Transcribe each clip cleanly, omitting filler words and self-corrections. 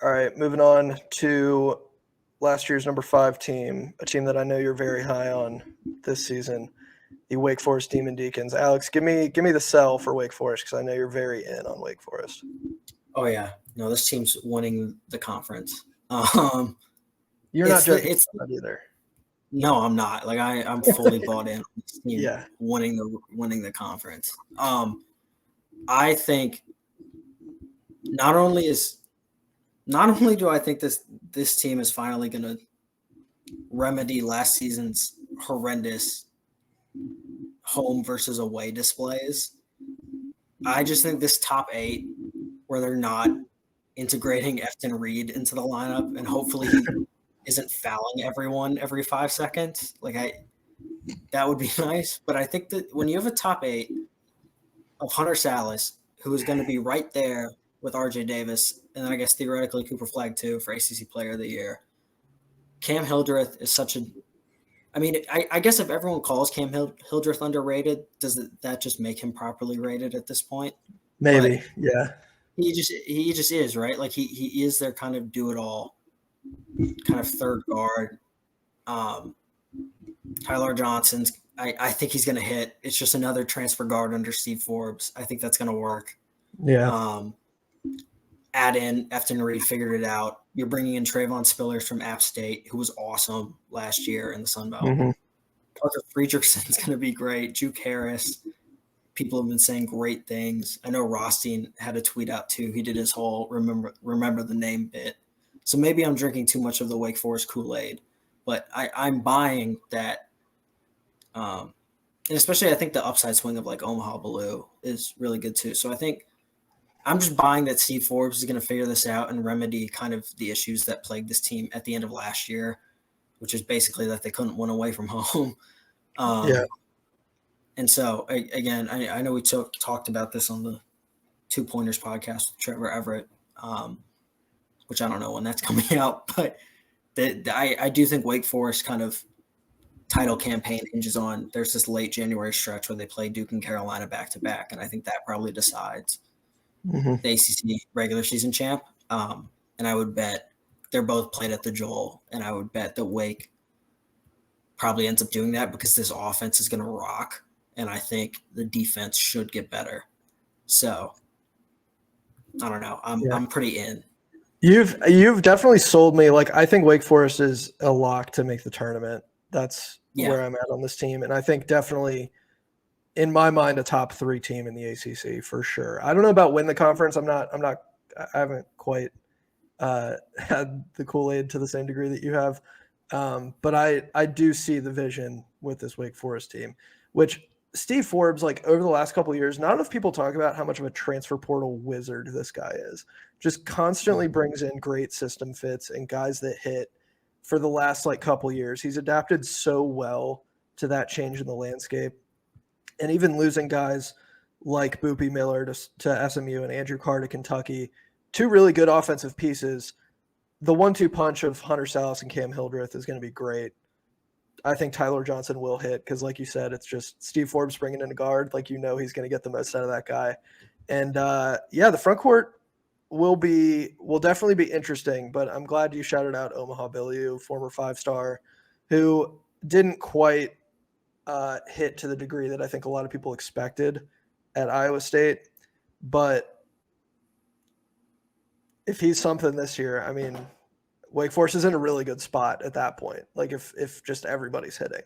All right, moving on to last year's number 5 team, a team that I know you're very high on this season, the Wake Forest Demon Deacons. Alex, give me the sell for Wake Forest because I know you're very in on Wake Forest. Oh yeah, no, this team's winning the conference. You're not joking about that either. No, I'm not. Like I'm fully bought in on this team Yeah. winning the conference. I think not only do I think this team is finally going to remedy last season's horrendous home versus away displays. I just think this top 8, where they're not integrating Efton Reed into the lineup, and hopefully he isn't fouling everyone every 5 seconds. That would be nice. But I think that when you have a top 8 of Hunter Sallis, who is going to be right there with RJ Davis, and then I guess theoretically Cooper Flagg too for ACC Player of the Year. Cam Hildreth is such a – I mean, I guess if everyone calls Cam Hildreth underrated, does that just make him properly rated at this point? Maybe, yeah. He just is, right? Like he is their kind of do-it-all kind of third guard. Ty-Laur Johnson's – I think he's going to hit. It's just another transfer guard under Steve Forbes. I think that's going to work. Yeah. Add in Efton Reed, figured it out. You're bringing in Tre'Von Spillers from App State, who was awesome last year in the Sun Belt. Mm-hmm. Parker Friedrichsen's going to be great. Juke Harris, people have been saying great things. I know Rothstein had a tweet out too. He did his whole remember the name bit. So maybe I'm drinking too much of the Wake Forest Kool-Aid, but I'm buying that. And especially I think the upside swing of like Omaha Blue is really good too. So I think I'm just buying that Steve Forbes is going to figure this out and remedy kind of the issues that plagued this team at the end of last year, which is basically that they couldn't win away from home. Yeah. And so, again, I know we talked about this on the Two Pointers podcast with Trevor Everett, which I don't know when that's coming out, but I do think Wake Forest kind of title campaign hinges on there's this late January stretch where they play Duke and Carolina back-to-back, and I think that probably decides the ACC regular season champ. And I would bet they're both played at the Joel, and I would bet that Wake probably ends up doing that because this offense is going to rock, and I think the defense should get better. So I don't know. I'm pretty in. You've definitely sold me. Like, I think Wake Forest is a lock to make the tournament. That's where I'm at on this team, and I think definitely – in my mind, a top 3 team in the ACC for sure. I don't know about win the conference. I haven't quite had the Kool-Aid to the same degree that you have. But I do see the vision with this Wake Forest team, which Steve Forbes, like over the last couple of years, not enough people talk about how much of a transfer portal wizard this guy is. Just constantly brings in great system fits and guys that hit for the last couple of years. He's adapted so well to that change in the landscape. And even losing guys like Boopy Miller to SMU and Andrew Carr to Kentucky, 2 really good offensive pieces. The 1-2 punch of Hunter Sallis and Cam Hildreth is going to be great. I think Ty-Laur Johnson will hit because, like you said, it's just Steve Forbes bringing in a guard. He's going to get the most out of that guy. And, the front court will definitely be interesting, but I'm glad you shouted out Omaha Billieu, former 5-star, who didn't quite – hit to the degree that I think a lot of people expected at Iowa State. But if he's something this year, I mean, Wake Forest is in a really good spot at that point. Like if just everybody's hitting.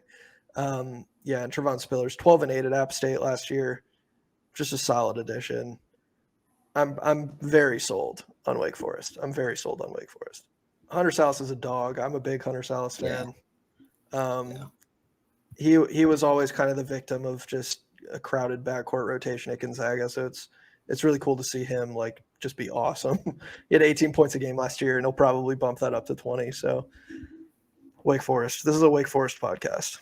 And Tre'Von Spillers, 12-8 at App State last year, just a solid addition. I'm very sold on Wake Forest. Hunter Sallis is a dog. I'm a big Hunter Sallis fan. He was always kind of the victim of just a crowded backcourt rotation at Gonzaga. So it's really cool to see him just be awesome. He had 18 points a game last year, and he'll probably bump that up to 20. So Wake Forest. This is a Wake Forest podcast.